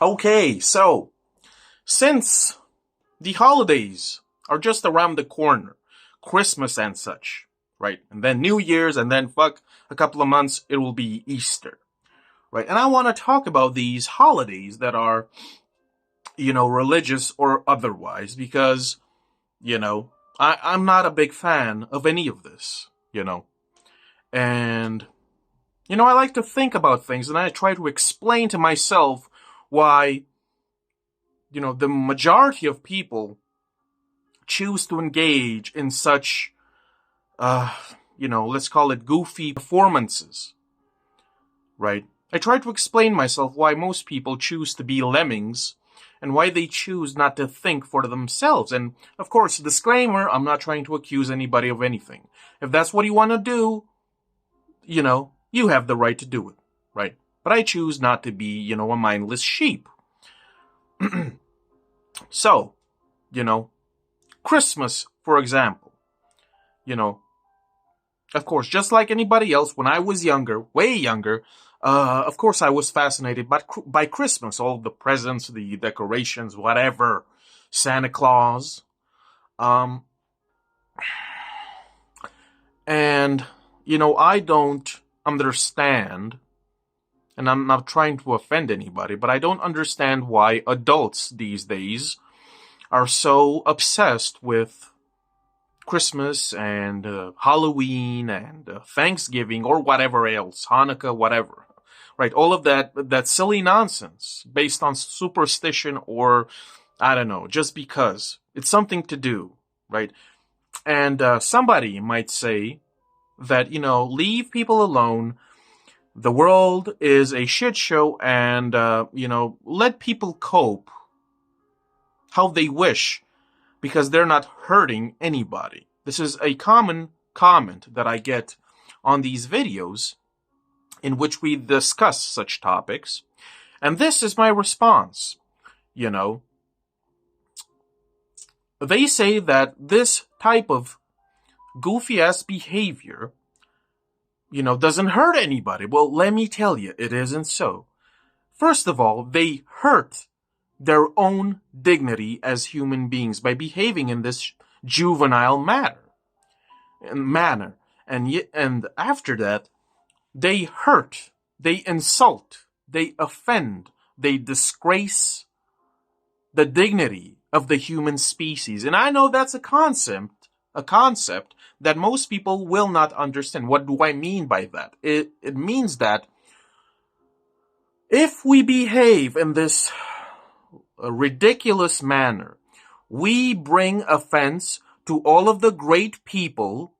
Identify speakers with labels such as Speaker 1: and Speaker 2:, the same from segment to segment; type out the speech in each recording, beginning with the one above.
Speaker 1: Okay, so since the holidays are just around the corner, Christmas and such, right? And then New Year's, and then a couple of months, it will be Easter, right? And I want to talk about these holidays that are, religious or otherwise, because, you know, I'm not a big fan of any of this. And, I like to think about things and I try to explain to myself why the majority of people choose to engage in such, let's call it goofy performances, right? I try to explain myself why most people choose to be lemmings and why they choose not to think for themselves. And of course, disclaimer, I'm not trying to accuse anybody of anything. If that's what you want to do, you have the right to do it, right? But I choose not to be, a mindless sheep. So, Christmas, for example, of course, just like anybody else, when I was younger, way younger, of course I was fascinated by Christmas, all the presents, the decorations, whatever, Santa Claus. And, I don't understand, and I'm not trying to offend anybody, but I don't understand why adults these days are so obsessed with Christmas and Halloween and Thanksgiving or whatever else, Hanukkah, whatever, right? All of that silly nonsense based on superstition or, I don't know, just because it's something to do, right? And somebody might say that, leave people alone. The world is a shit show and, let people cope how they wish because they're not hurting anybody. This is a common comment that I get on these videos in which we discuss such topics. And this is my response. They say that this type of goofy-ass behavior, doesn't hurt anybody. Well, let me tell you, it isn't so. First of all, they hurt their own dignity as human beings by behaving in this juvenile manner. And after that, they hurt, they insult, they offend, they disgrace the dignity of the human species. And I know that's a concept that most people will not understand. What do I mean by that? It means that if we behave in this ridiculous manner, we bring offense to all of the great people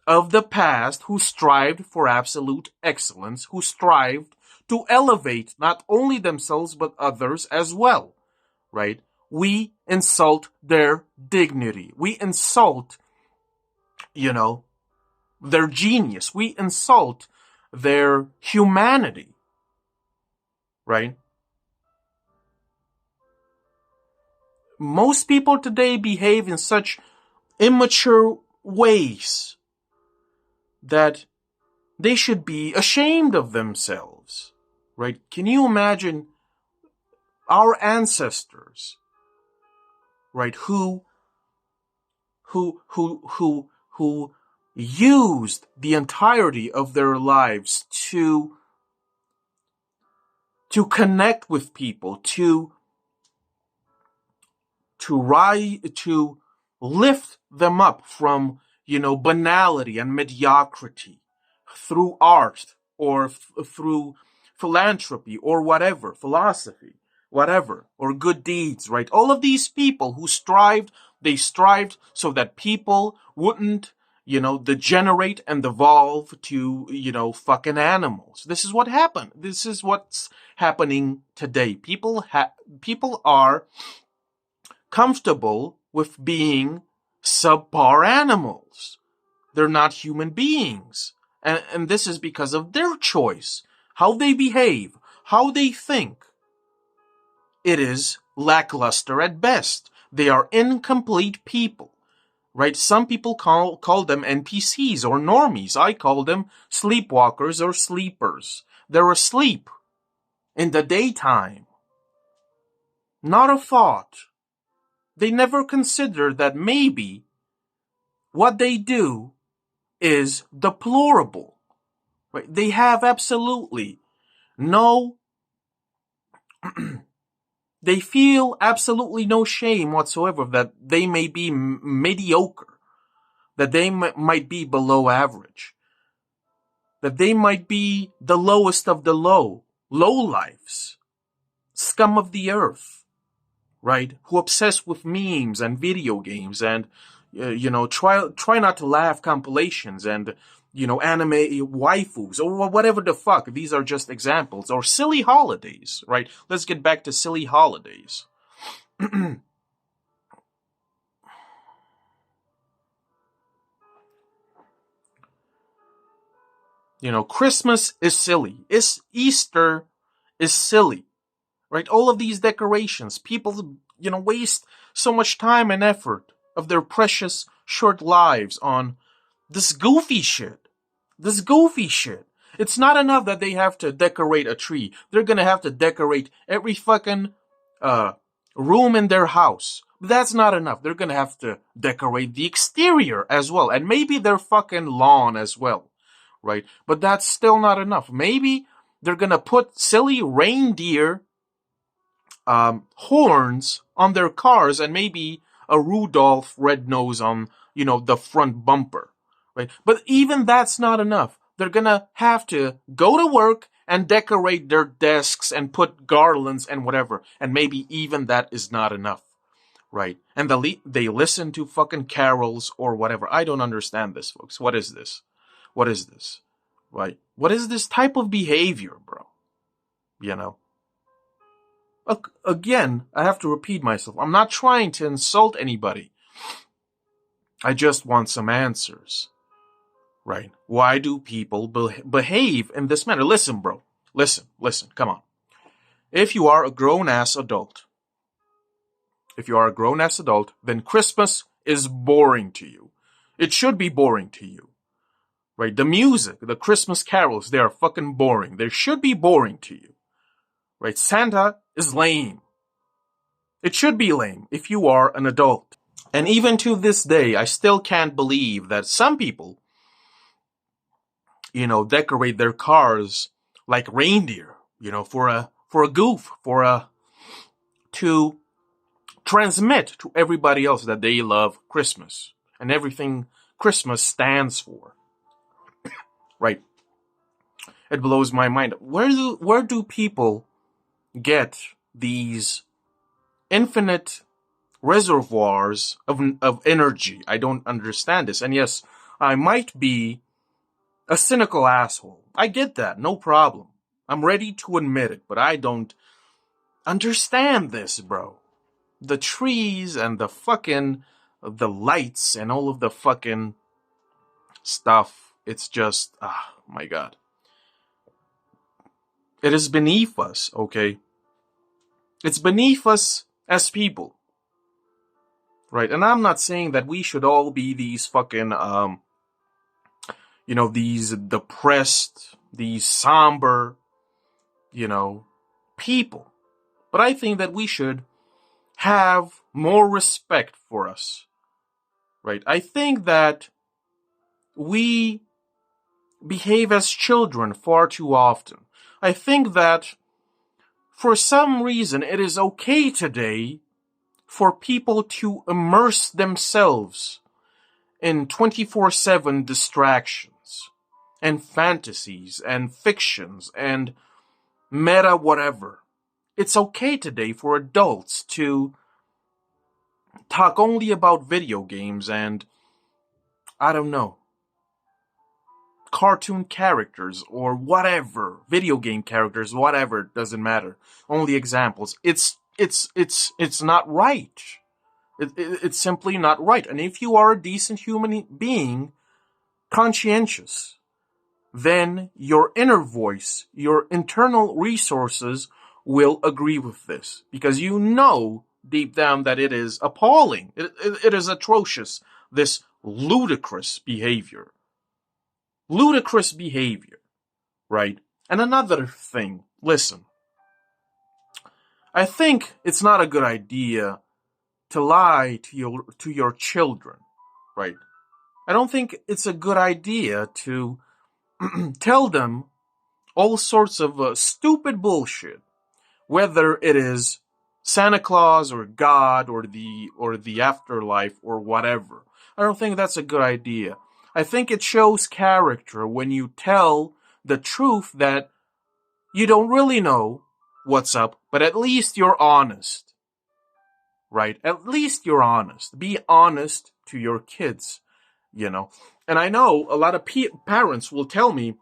Speaker 1: of the past who strived for absolute excellence, who strived to elevate not only themselves but others as well, right? We insult their dignity. We insult, their genius. We insult their humanity, right? Most people today behave in such immature ways that they should be ashamed of themselves, right? Can you imagine our ancestors, right, who used the entirety of their lives to connect with people, to lift them up from, banality and mediocrity through art or through philanthropy or whatever, philosophy, whatever, or good deeds, right? All of these people who they strived so that people wouldn't, degenerate and evolve to, fucking animals. This is what happened. This is what's happening today. People are comfortable with being subpar animals. They're not human beings. And this is because of their choice. How they behave, how they think. It is lackluster at best. They are incomplete people, right? Some people call them NPCs or normies. I call them sleepwalkers or sleepers. They're asleep in the daytime, Not a thought. They never consider that maybe what they do is deplorable. Right? They have absolutely no, they feel absolutely no shame whatsoever that they may be mediocre, that they might be below average, that they might be the lowest of the low lives, scum of the earth, right? Who obsess with memes and video games and, try not to laugh compilations and, anime waifus or whatever the fuck. These are just examples. Or silly holidays, right? Let's get back to silly holidays. Christmas is silly. Easter is silly, right? All of these decorations, people, waste so much time and effort of their precious short lives on this goofy shit. This goofy shit. It's not enough that they have to decorate a tree. They're gonna have to decorate every fucking room in their house. But that's not enough. They're gonna have to decorate the exterior as well. And maybe their fucking lawn as well. Right? But that's still not enough. Maybe they're gonna put silly reindeer horns on their cars and maybe a Rudolph red nose on, the front bumper. Right? But even that's not enough. They're gonna have to go to work and decorate their desks and put garlands and whatever. And maybe even that is not enough. Right? And they listen to fucking carols or whatever. I don't understand this, folks. What is this? What is this? Right? What is this type of behavior, bro? Again, I have to repeat myself. I'm not trying to insult anybody. I just want some answers. Right? Why do people behave in this manner? Listen, bro. Listen. Come on. If you are a grown-ass adult, then Christmas is boring to you. It should be boring to you. Right? The music, the Christmas carols, they are fucking boring. They should be boring to you. Right? Santa is lame. It should be lame if you are an adult. And even to this day, I still can't believe that some people, decorate their cars like reindeer, for a goof, to transmit to everybody else that they love Christmas and everything Christmas stands for. Right? It blows my mind. Where do people get these infinite reservoirs of energy? I don't understand this. And yes, I might be a cynical asshole. I get that. No problem. I'm ready to admit it, but I don't understand this, bro. The trees and the lights and all of the fucking stuff. It's just, my God. It is beneath us, okay? It's beneath us as people. Right? And I'm not saying that we should all be these fucking, these depressed, these somber, people. But I think that we should have more respect for us. Right? I think that we behave as children far too often. I think that for some reason it is okay today for people to immerse themselves in 24/7 distractions and fantasies and fictions and meta whatever. It's okay today for adults to talk only about video games and, I don't know, cartoon characters or whatever, video game characters, whatever, doesn't matter. Only examples. It's not right. It's simply not right. And if you are a decent human being, conscientious, then your inner voice, your internal resources will agree with this. Because you know deep down that it is appalling. It is atrocious, this ludicrous behavior. Ludicrous behavior, right? And another thing, listen. I think it's not a good idea to lie to your children, right? I don't think it's a good idea to tell them all sorts of stupid bullshit, whether it is Santa Claus or God or the afterlife or whatever. I don't think that's a good idea. I think it shows character when you tell the truth that you don't really know what's up, but at least you're honest, right? At least you're honest. Be honest to your kids, you know. And I know a lot of parents will tell me,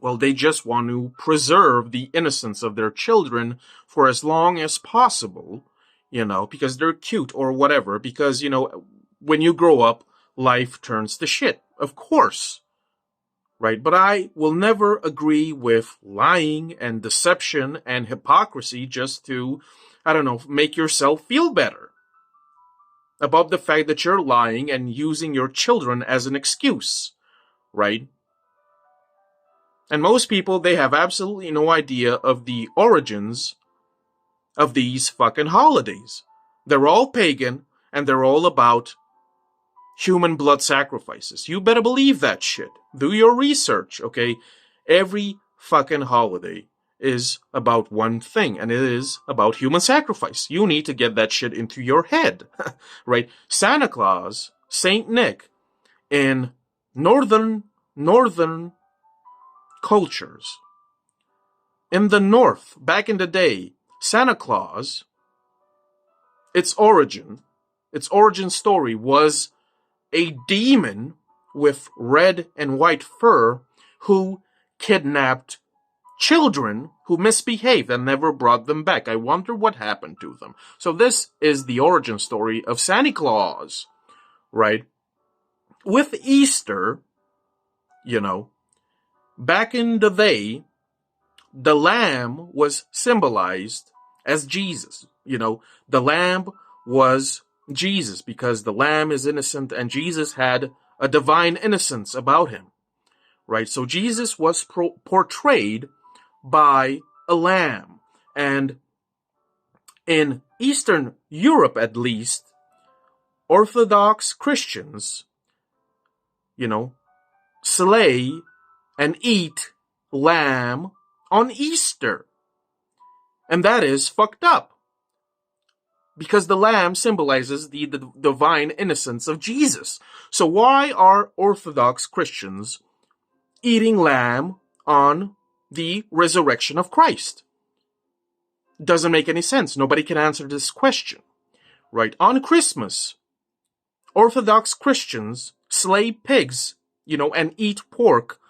Speaker 1: well, they just want to preserve the innocence of their children for as long as possible, because they're cute or whatever. Because, when you grow up, life turns to shit, of course, right? But I will never agree with lying and deception and hypocrisy just to, I don't know, make yourself feel better about the fact that you're lying and using your children as an excuse, right? And most people, they have absolutely no idea of the origins of these fucking holidays. They're all pagan, and they're all about human blood sacrifices. You better believe that shit. Do your research, okay? Every fucking holiday is about one thing, and it is about human sacrifice. You need to get that shit into your head, right? Santa Claus, Saint Nick, in northern cultures. In the North, back in the day, Santa Claus, its origin story was a demon with red and white fur who kidnapped children who misbehaved and never brought them back. I wonder what happened to them. So this is the origin story of Santa Claus, right? With Easter, back in the day, the lamb was symbolized as Jesus. The lamb was Jesus because the lamb is innocent and Jesus had a divine innocence about him, right? So Jesus was portrayed by a lamb. And in Eastern Europe, at least, Orthodox Christians, slay and eat lamb on Easter. And that is fucked up. Because the lamb symbolizes the divine innocence of Jesus. So why are Orthodox Christians eating lamb on the resurrection of Christ? Doesn't make any sense. Nobody can answer this question. Right? On Christmas, Orthodox Christians slay pigs, and eat pork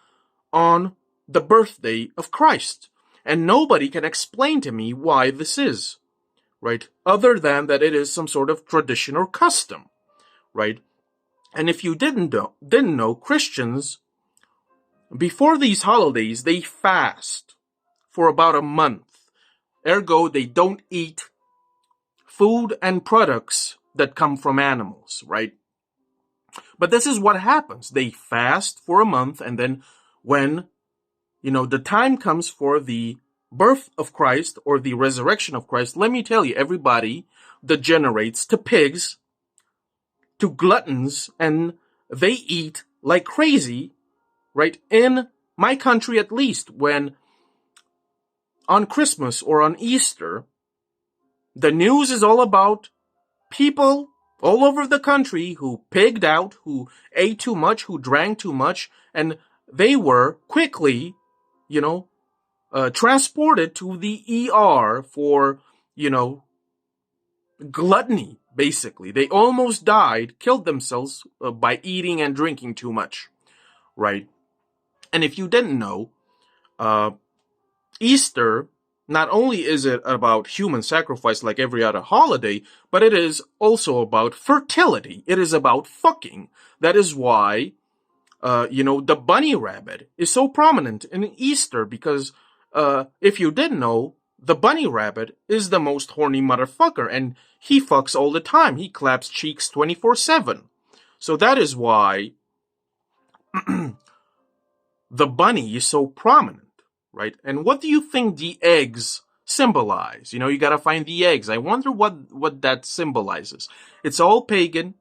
Speaker 1: on the birthday of Christ. And nobody can explain to me why this is, right? Other than that it is some sort of tradition or custom, right? And if you didn't know, Christians, before these holidays, they fast for about a month. Ergo, they don't eat food and products that come from animals, right? But this is what happens. They fast for a month, and then when, the time comes for the birth of Christ or the resurrection of Christ, let me tell you, everybody degenerates to pigs, to gluttons, and they eat like crazy, right? In my country, at least, when on Christmas or on Easter, the news is all about people all over the country who pigged out, who ate too much, who drank too much, and they were quickly, transported to the ER for, gluttony, basically. They almost died, killed themselves by eating and drinking too much, right? And if you didn't know, Easter, not only is it about human sacrifice like every other holiday, but it is also about fertility. It is about fucking. That is why, the bunny rabbit is so prominent in Easter because if you didn't know, the bunny rabbit is the most horny motherfucker, and he fucks all the time. He claps cheeks 24/7. So that is why the bunny is so prominent, right? And what do you think the eggs symbolize? You know, you gotta find the eggs. I wonder what that symbolizes. It's all pagan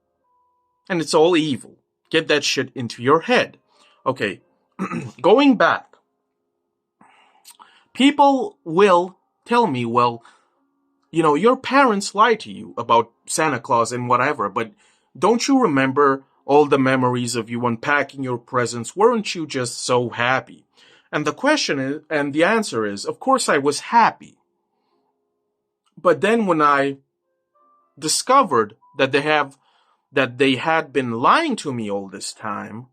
Speaker 1: and it's all evil. Get that shit into your head. Okay, going back. People will tell me, well, you know, your parents lied to you about Santa Claus and whatever, but don't you remember all the memories of you unpacking your presents? Weren't you just so happy? And the question is, and the answer is, of course I was happy. But then when I discovered that they had been lying to me all this time,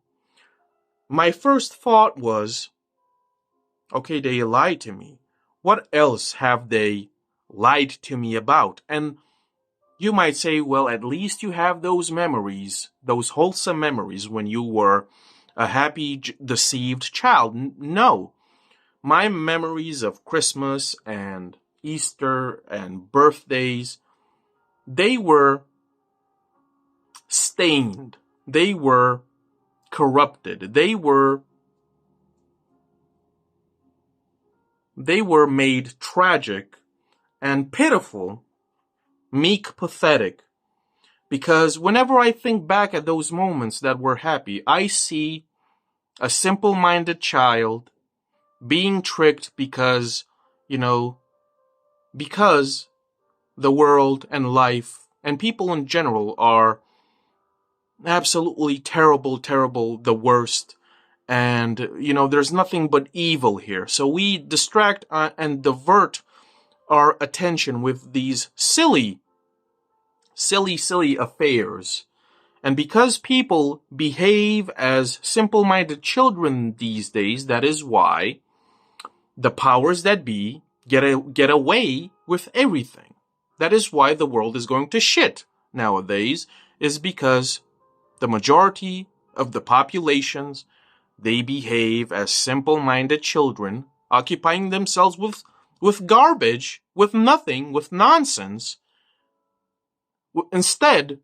Speaker 1: my first thought was, okay, they lied to me. What else have they lied to me about? And you might say, well, at least you have those memories, those wholesome memories when you were a happy, deceived child. No. My memories of Christmas and Easter and birthdays, they were stained. They were corrupted. They were made tragic and pitiful, meek, pathetic. Because whenever I think back at those moments that were happy, I see a simple-minded child being tricked because, you know, because the world and life and people in general are absolutely terrible, terrible, the worst. And, you know, there's nothing but evil here. So we distract and divert our attention with these silly affairs. And because people behave as simple-minded children these days, that is why the powers that be get away with everything. That is why the world is going to shit nowadays, is because the majority of the populations, they behave as simple-minded children, occupying themselves with garbage, with nothing, with nonsense, instead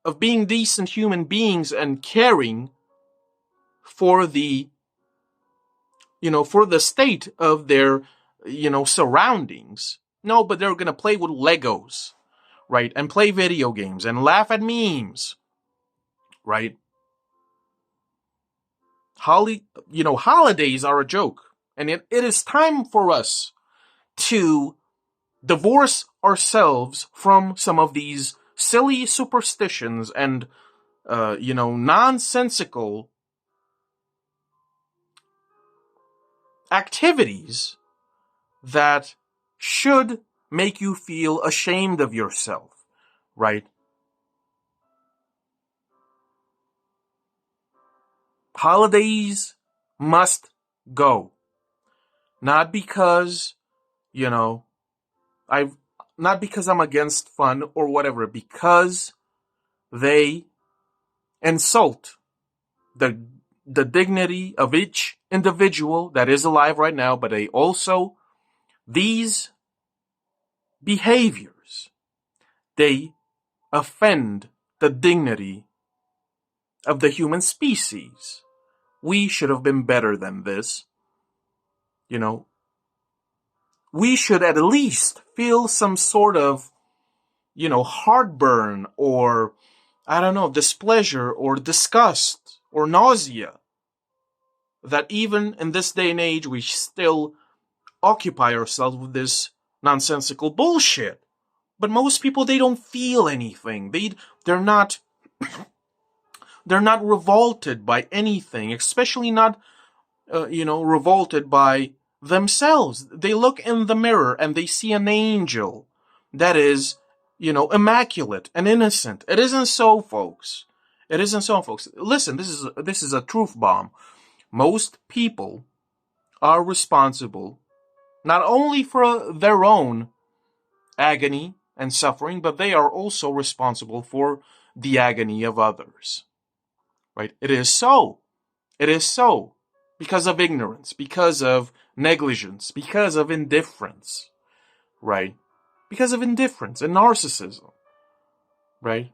Speaker 1: of being decent human beings and caring for the, for the state of their, surroundings. No, but they're gonna play with Legos, right? And play video games and laugh at memes, right? Holidays are a joke. And it is time for us to divorce ourselves from some of these silly superstitions and, nonsensical activities that should make you feel ashamed of yourself, right? Holidays must go. Not because, not because I'm against fun or whatever, because they insult the dignity of each individual that is alive right now, but they also, these behaviors, they offend the dignity of the human species. We should have been better than this. We should at least feel some sort of, heartburn or, displeasure or disgust or nausea. That even in this day and age, we still occupy ourselves with this nonsensical bullshit. But most people, they don't feel anything. They're not revolted by anything, especially not, revolted by themselves. They look in the mirror and they see an angel that is, immaculate and innocent. It isn't so, folks. It isn't so, folks. Listen, this is a truth bomb. Most people are responsible not only for their own agony and suffering, but they are also responsible for the agony of others. Right? It is so. It is so. Because of ignorance, because of negligence, because of indifference. Right? Because of indifference and narcissism. Right?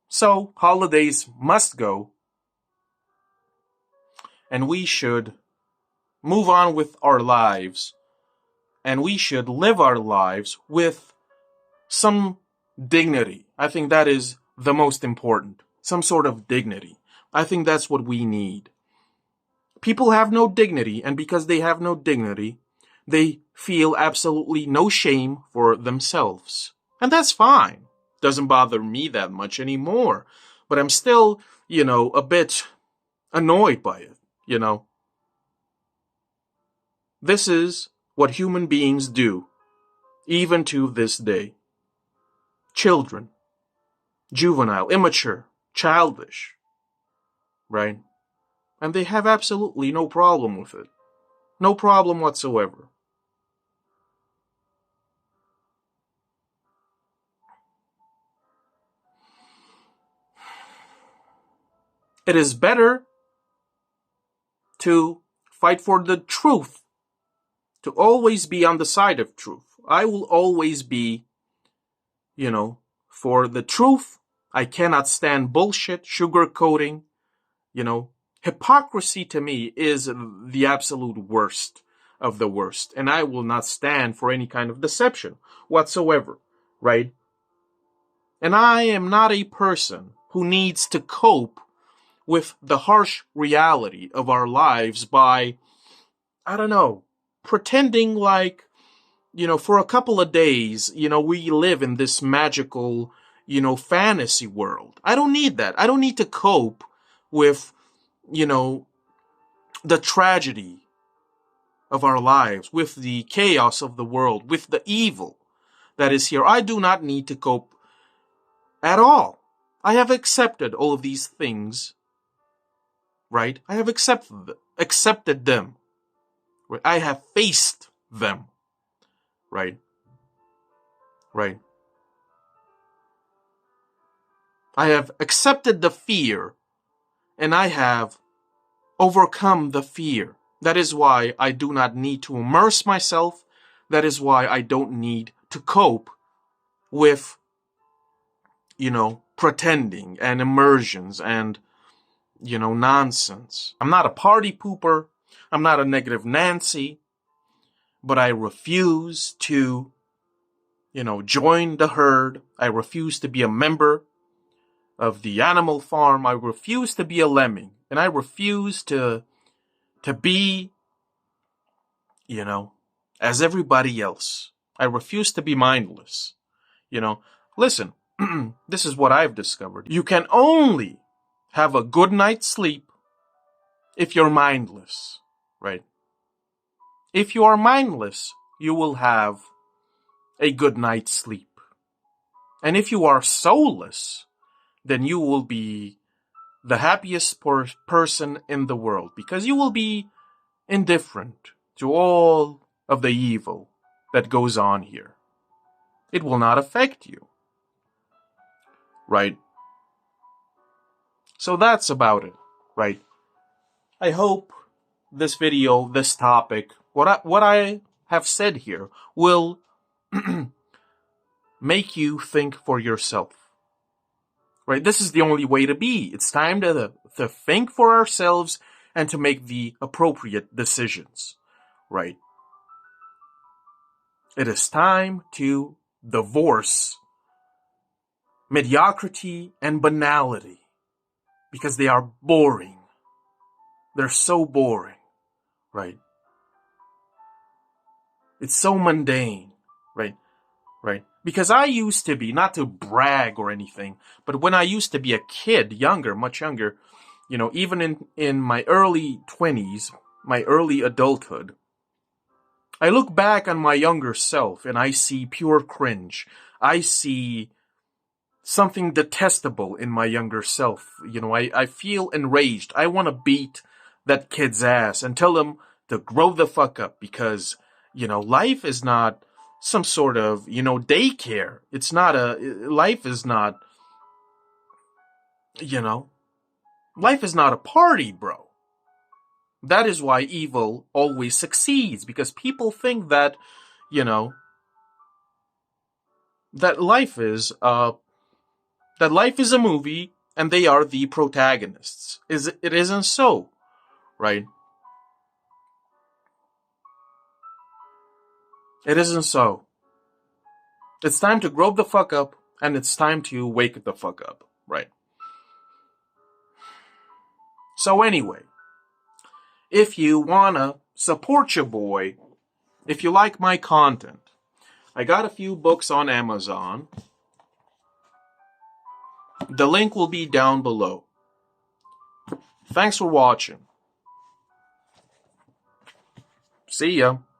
Speaker 1: So, holidays must go. And we should move on with our lives and we should live our lives with some dignity. I think that is the most important. Some sort of dignity. I think that's what we need. People have no dignity, and because they have no dignity, they feel absolutely no shame for themselves. And that's fine. Doesn't bother me that much anymore. But I'm still, a bit annoyed by it. This is what human beings do, even to this day. Children, juvenile, immature, childish, right? And they have absolutely no problem with it. No problem whatsoever. It is better to fight for the truth, to always be on the side of truth. I will always be, for the truth. I cannot stand bullshit, sugarcoating, Hypocrisy to me is the absolute worst of the worst, and I will not stand for any kind of deception whatsoever, right? And I am not a person who needs to cope with the harsh reality of our lives by, pretending like, for a couple of days, we live in this magical, fantasy world. I don't need that. I don't need to cope with, the tragedy of our lives, with the chaos of the world, with the evil that is here. I do not need to cope at all. I have accepted all of these things, right? I have accepted them. Right? I have faced them, right? Right. I have accepted the fear, and I have overcome the fear. That is why I do not need to immerse myself. That is why I don't need to cope with, pretending and immersions and, nonsense. I'm not a party pooper. I'm not a negative Nancy. But I refuse to, join the herd. I refuse to be a member of the animal farm. I refuse to be a lemming. And I refuse to be, as everybody else. I refuse to be mindless. Listen, this is what I've discovered. You can only have a good night's sleep if you're mindless, right? If you are mindless, you will have a good night's sleep. And if you are soulless, then you will be the happiest person in the world, because you will be indifferent to all of the evil that goes on here. It will not affect you, right? So that's about it, right? I hope this video, this topic, what I have said here will make you think for yourself. Right? This is the only way to be. It's time to think for ourselves and to make the appropriate decisions. Right? It is time to divorce mediocrity and banality, because they are boring. They're so boring. Right? It's so mundane. Right? Right? Because I used to be, not to brag or anything, but when I used to be a kid, much younger, even in my early 20s, my early adulthood, I look back on my younger self and I see pure cringe. I see something detestable in my younger self. I feel enraged. I want to beat that kid's ass and tell him to grow the fuck up, because, life is not some sort of, daycare. It's not life is not a party, bro. That is why evil always succeeds, because people think that, that life is a movie and they are the protagonists. It isn't so, right? It isn't so. It's time to grow the fuck up, and it's time to wake the fuck up, right? So anyway, if you wanna support your boy, if you like my content, I got a few books on Amazon. The link will be down below. Thanks for watching. See ya.